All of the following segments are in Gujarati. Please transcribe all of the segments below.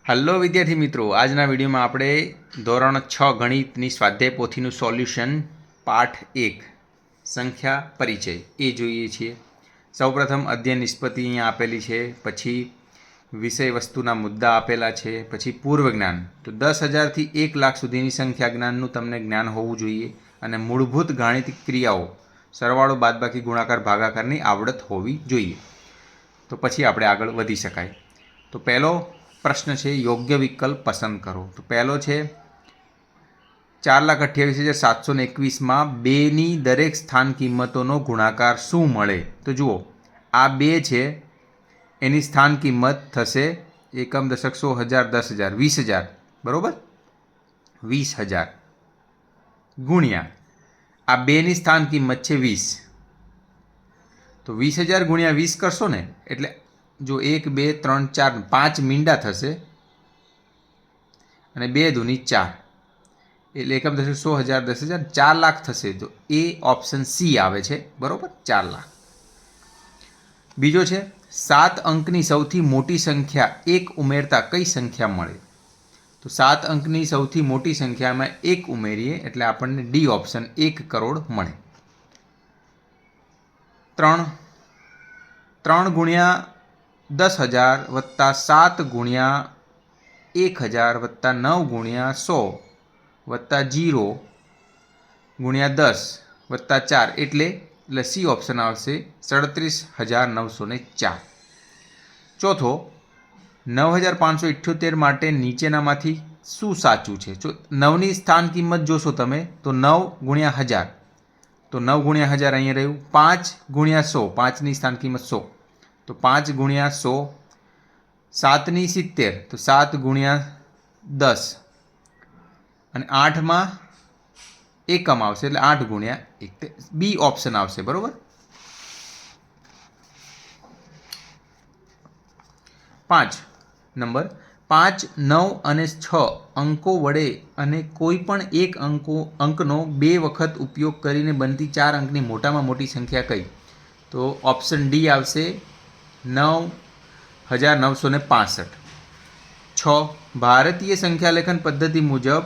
હલો વિદ્યાર્થી મિત્રો, આજના વિડીયોમાં આપણે ધોરણ 6 ગણિતની સ્વાધ્યાય પોથીનું સોલ્યુશન પાઠ 1 સંખ્યા પરિચય એ જોઈએ છીએ. સૌપ્રથમ અધ્યયન નિષ્પત્તિ અહીંયા આપેલી છે, પછી વિષય વસ્તુના મુદ્દા આપેલા છે, પછી પૂર્વ જ્ઞાન. તો 10,000થી 1 લાખ સુધીની સંખ્યા જ્ઞાનનું તમને જ્ઞાન હોવું જોઈએ અને મૂળભૂત ગાણિતિક ક્રિયાઓ સરવાળો, બાદબાકી, ગુણાકાર, ભાગાકારની આવડત હોવી જોઈએ. તો પછી આપણે આગળ વધી શકાય. તો પહેલો પ્રશ્ન છે, યોગ્ય વિકલ્પ પસંદ કરો. તો પહેલો છે 4,28,721માં 2ની દરેક સ્થાન કિંમતોનો ગુણાકાર શું મળે? તો જુઓ, આ 2 છે, એની સ્થાન કિંમત થશે એકમ, દશક, સો, હજાર, 10,000, 20,000, બરાબર? 20,000 ગુણ્યા આ 2ની સ્થાન કિંમત છે 20. તો 20,000 ગુણ્યા 20 કરશો ને એટલે જો 1, 2, 3, 4, 5 મીંડા થશે અને 2 દૂની 4 એટલે એકમ, દશક, 100, 1000, 10,000, 4 લાખ થશે. તો એ ઓપ્શન સી આવે છે, બરાબર? 4 લાખ. બીજો છે 7 અંકની સૌથી મોટી સંખ્યા 1 ઉમેરતા કઈ સંખ્યા મળે? તો 7 અંકની સૌથી મોટી સંખ્યામાં 1 ઉમેરીએ એટલે આપણને ડી ઓપ્શન 1 કરોડ મળે. 3 ગુણ્યા 10,000 વત્તા 7 ગુણ્યા 1,000 વત્તા 9 ગુણ્યા 100 વત્તા 0 ગુણ્યા 10 વત્તા 4 એટલે સી ઓપ્શન આવશે 37,904. ચોથો 9,578 માટે નીચેનામાંથી શું સાચું છે? જો 9ની સ્થાન કિંમત જોશો તમે તો 9 ગુણ્યા 1000, તો 9 ગુણ્યા 1000 અહીંયા રહ્યું. 5 ગુણ્યા 100, 5ની સ્થાન કિંમત 100, તો 5 ગુણ્યા 100. 7ની 70, તો 7 ગુણ્યા 10 અને 8માં એકમ આવશે એટલે 8 ગુણ્યા 1. બી ઓપ્શન આવશે, બરાબર? 5 નંબર 5, 9 અને 6 અંકો વડે અને કોઈ પણ એક અંકનો 2 વખત ઉપયોગ કરીને બનતી 4 અંકની મોટામાં મોટી સંખ્યા કઈ? તો ઓપ્શન ડી આવશે 9,965. 6 ભારતીય સંખ્યાલેખન પદ્ધતિ મુજબ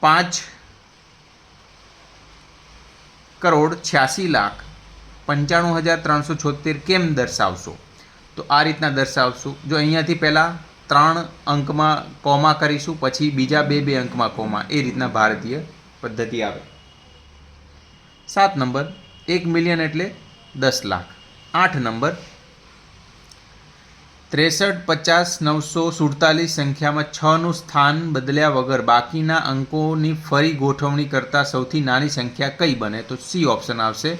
5,86,95,376 કેમ દર્શાવશો? તો આ રીતના દર્શાવશું. જો અહીંયાથી પહેલાં 3 અંકમાં કોમા કરીશું, પછી બીજા 2 અંકમાં કોમા, એ રીતના ભારતીય પદ્ધતિ આવે. 7 નંબર 1 મિલિયન એટલે 10 લાખ. 8 નંબર 63,50,947 સંખ્યામાં 6નું સ્થાન બદલ્યા વગર બાકીના અંકોની ફરી ગોઠવણી કરતાં સૌથી નાની સંખ્યા કઈ બને? તો સી ઓપ્શન આવશે.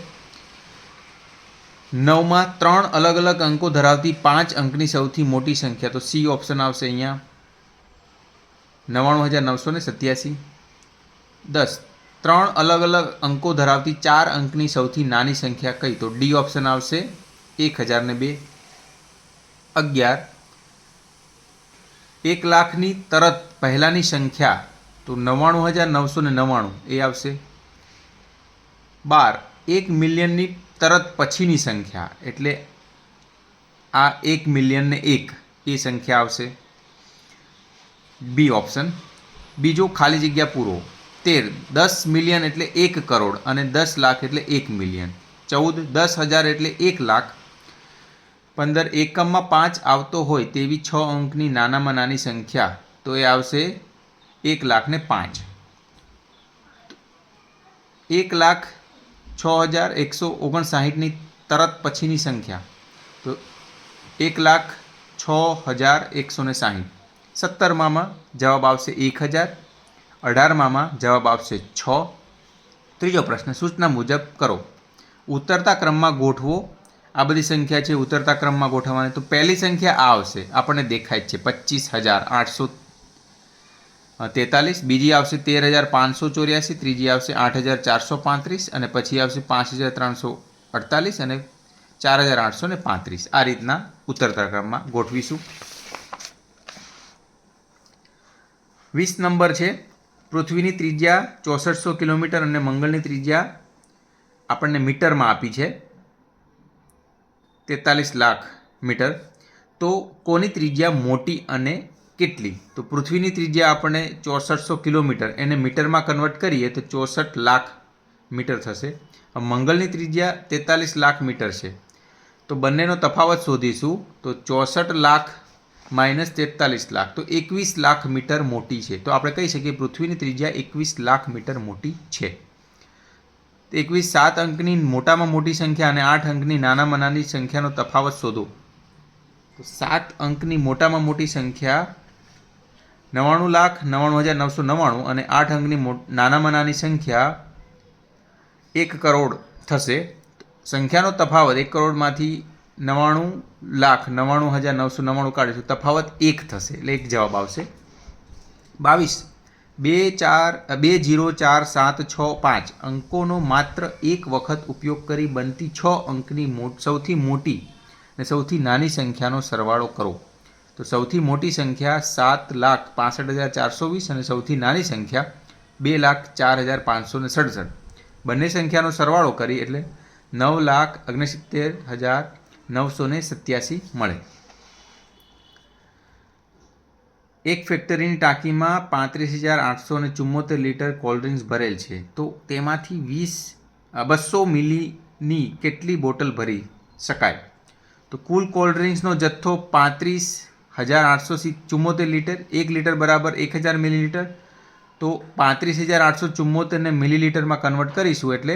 9માં 3 અલગ અલગ અંકો ધરાવતી 5 અંકની સૌથી મોટી સંખ્યા, તો સી ઓપ્શન આવશે અહીંયા 99,987. 10 3 અલગ અલગ અંકો ધરાવતી 4 અંકની સૌથી નાની સંખ્યા કઈ? તો ડી ઓપ્શન આવશે 1,002. 11 1 લાખની તરત પહેલાંની સંખ્યા, તો 99,999 એ આવશે. 12 1 મિલિયનની તરત પછીની સંખ્યા એટલે આ 1 મિલિયનને 1 એ સંખ્યા આવશે, બી ઓપ્શન. બીજો ખાલી જગ્યા પૂરો. 13 10 મિલિયન એટલે 1 કરોડ અને 10 લાખ એટલે 1 મિલિયન. 14 10,000 એટલે 1 લાખ. 15 એકમમાં 5 આવતો હોય તેવી 6 અંકની નાનામાં નાની સંખ્યા, તો એ આવશે 1,05,000. 1,06,159ની તરત પછીની સંખ્યા, તો 1,06,160. 17માં જવાબ આવશે 1,000. 18માં જવાબ આવશે 6. ત્રીજો પ્રશ્ન સૂચના મુજબ કરો. ઉતરતા ક્રમમાં ગોઠવો. આ બધી સંખ્યા છે, ઉતરતા ક્રમમાં ગોઠવવાની. તો પહેલી સંખ્યા આ આવશે, આપણને દેખાય જ છે, 25,843. બીજી આવશે 13,584. ત્રીજી આવશે 8,435 અને પછી આવશે 5,348 અને 4,835. આ રીતના ઉતરતા ક્રમમાં ગોઠવીશું. 20 નંબર છે, પૃથ્વીની ત્રિજ્યા 6400 કિલોમીટર અને મંગળની ત્રિજ્યા આપણને મીટરમાં આપી છે 43 લાખ મીટર. તો કોની ત્રિજ્યા મોટી અને કેટલી? તો પૃથ્વીની ત્રિજ્યા આપણે 6400 કિલોમીટર, એને મીટરમાં કન્વર્ટ કરીએ તો 64 લાખ મીટર થશે. મંગળની ત્રિજ્યા 43 લાખ મીટર છે. તો બંનેનો તફાવત શોધીશું. તો 64 લાખ માઇનસ 43 લાખ, તો 21 લાખ મીટર મોટી છે. તો આપણે કહી શકીએ પૃથ્વીની ત્રિજ્યા 21 લાખ મીટર મોટી છે. 21 7 અંકની મોટામાં મોટી સંખ્યા અને 8 અંકની નાનામાં નાની સંખ્યાનો તફાવત શોધો. તો 7 અંકની મોટામાં મોટી સંખ્યા 99,99,999 અને 8 અંકની નાનામાં નાની સંખ્યા 1 કરોડ થશે. સંખ્યાનો તફાવત 1 કરોડમાંથી 99,99,999 કાઢીશું, તફાવત 1 થશે એટલે 1 જવાબ આવશે. 22 2047665 અંકોનો માત્ર એક વખત ઉપયોગ કરી બનતી 6 અંકની સૌથી મોટી અને સૌથી નાની સંખ્યાનો સરવાળો કરો. તો સૌથી મોટી સંખ્યા 7,65,420 અને સૌથી નાની સંખ્યા 2,04,567. બંને સંખ્યાનો સરવાળો કરી એટલે 9,69,987 મળે. એક ફેક્ટરીની ટાંકીમાં 35,874 લીટર કોલ્ડ્રિંક્સ ભરેલ છે. તો તેમાંથી 200 મિલીની કેટલી બોટલ ભરી શકાય? તો કુલ કોલ્ડ્રિંક્સનો જથ્થો 35,874 લીટર, 1 લીટર બરાબર 1000 મિલીલીટર. તો 35,874ને મિલીલીટરમાં કન્વર્ટ કરીશું એટલે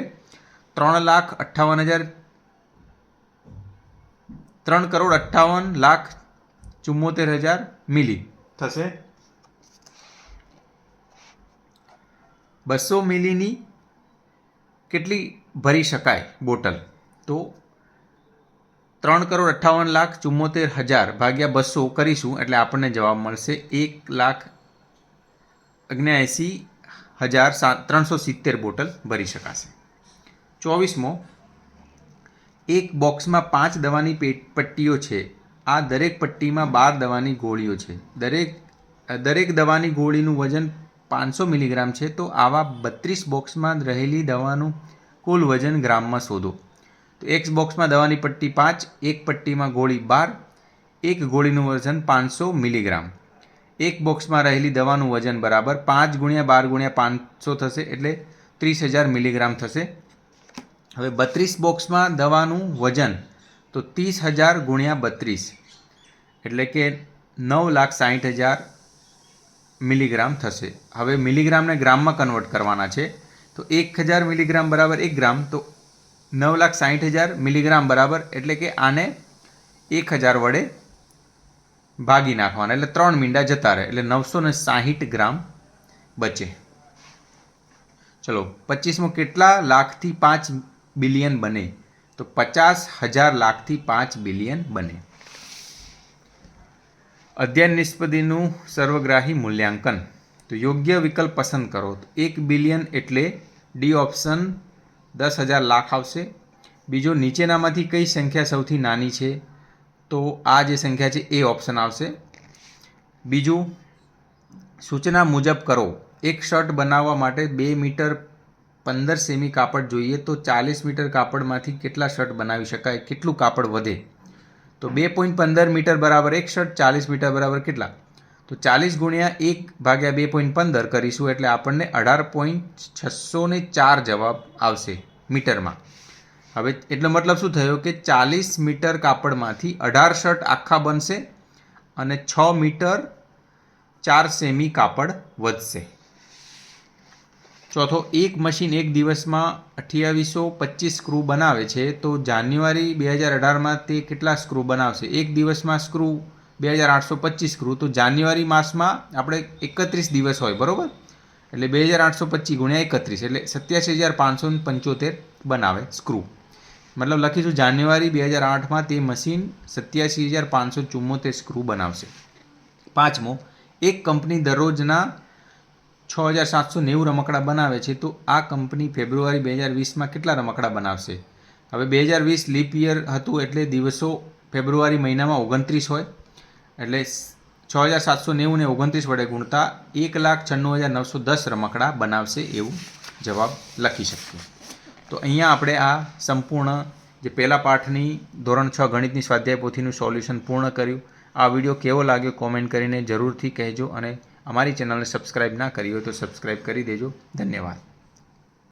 3,58,74,000 મિલી થશે. 200 મિલીની કેટલી ભરી શકાય બોટલ? તો 3,58,74,000 ભાગ્યા 200 કરીશું એટલે આપણને જવાબ મળશે 1,79,370 બોટલ ભરી શકાશે. 24મો, એક બોક્સમાં 5 દવાની પટ્ટીઓ છે. આ દરેક પટ્ટીમાં 12 દવાની ગોળીઓ છે. દરેક દવાની ગોળીનું વજન 500 મિલીગ્રામ છે. તો આવા 32 બોક્સમાં રહેલી દવાનું કુલ વજન ગ્રામમાં શોધો. તો એક બોક્સમાં દવાની પટ્ટી 5, એક પટ્ટીમાં ગોળી 12, એક ગોળીનું વજન 500 મિલીગ્રામ. એક બોક્સમાં રહેલી દવાનું વજન બરાબર 5 × 12 × 500 થશે એટલે 30,000 મિલીગ્રામ થશે. હવે 32 બોક્સમાં દવાનું વજન તો 30,000 × 32 એટલે કે 9,60,000 મિલીગ્રામ થશે. હવે મિલીગ્રામને ગ્રામમાં કન્વર્ટ કરવાના છે. તો 1000 મિલીગ્રામ બરાબર 1 ગ્રામ, તો 9,60,000 મિલીગ્રામ બરાબર એટલે કે આને 1000 વડે ભાગી નાખવાના એટલે 3 મીંડા જતા રહે એટલે 960 ગ્રામ બચે. ચલો 25મો, કેટલા લાખથી 5 બિલિયન બને? તો 50,000 લાખથી 5 બિલિયન બને. અધ્યયન નિષ્પત્તિનું સર્વગ્રાહી મૂલ્યાંકન. તો યોગ્ય વિકલ્પ પસંદ કરો. તો 1 બિલિયન એટલે ડી ઓપ્શન 10,000 લાખ આવશે. બીજો, નીચેનામાંથી કઈ સંખ્યા સૌથી નાની છે? તો આ જે સંખ્યા છે એ ઓપ્શન આવશે. બીજું, સૂચના મુજબ કરો. એક શર્ટ બનાવવા માટે 2 મીટર 15 સેમી કાપડ જોઈએ તો 40 મીટર કાપડમાંથી કેટલા શર્ટ બનાવી શકાય? કેટલું કાપડ વધે? તો 2.15 મીટર બરાબર એક શર્ટ, 40 મીટર બરાબર કેટલા? તો 40 × 1/2.15 કરીશું એટલે આપણને 18.604 જવાબ આવશે મીટરમાં. હવે એટલો મતલબ શું થયો કે 40 મીટર કાપડમાંથી 18 શર્ટ આખા બનશે અને 6 મીટર 4 સેમી કાપડ વધશે. ચોથો, એક મશીન એક દિવસમાં 2825 સ્ક્રૂ બનાવે છે તો જાન્યુઆરી 2018માં તે કેટલા સ્ક્રૂ બનાવશે? એક દિવસમાં સ્ક્રૂ 2825 સ્ક્રૂ, તો જાન્યુઆરી માસમાં આપણે 31 દિવસ હોય બરાબર, એટલે 2825 × 31 એટલે 87,575 બનાવે સ્ક્રૂ. મતલબ લખીશું જાન્યુઆરી 2008માં તે મશીન 87,574 સ્ક્રૂ બનાવશે. 5મો, એક કંપની દરરોજના 6,790 રમકડા બનાવે છે તો આ કંપની ફેબ્રુઆરી 2020માં કેટલા રમકડા બનાવશે? હવે 2020 લીપ યર હતું એટલે દિવસો ફેબ્રુઆરી મહિનામાં 29 હોય એટલે 6,790 ને 29 વડે ગુણતા 1,96,910 રમકડા બનાવશે એવું જવાબ લખી શકીએ. તો અહીંયા આપણે આ સંપૂર્ણ જે પહેલા પાઠની ધોરણ 6 ગણિતની સ્વાધ્યાય પોથીનું સોલ્યુશન પૂર્ણ કર્યું. આ વિડીયો કેવો લાગ્યો કોમેન્ટ કરીને જરૂરથી કહેજો અને અમારી ચેનલને સબસ્ક્રાઈબ ના કરી હોય તો સબસ્ક્રાઈબ કરી દેજો. ધન્યવાદ.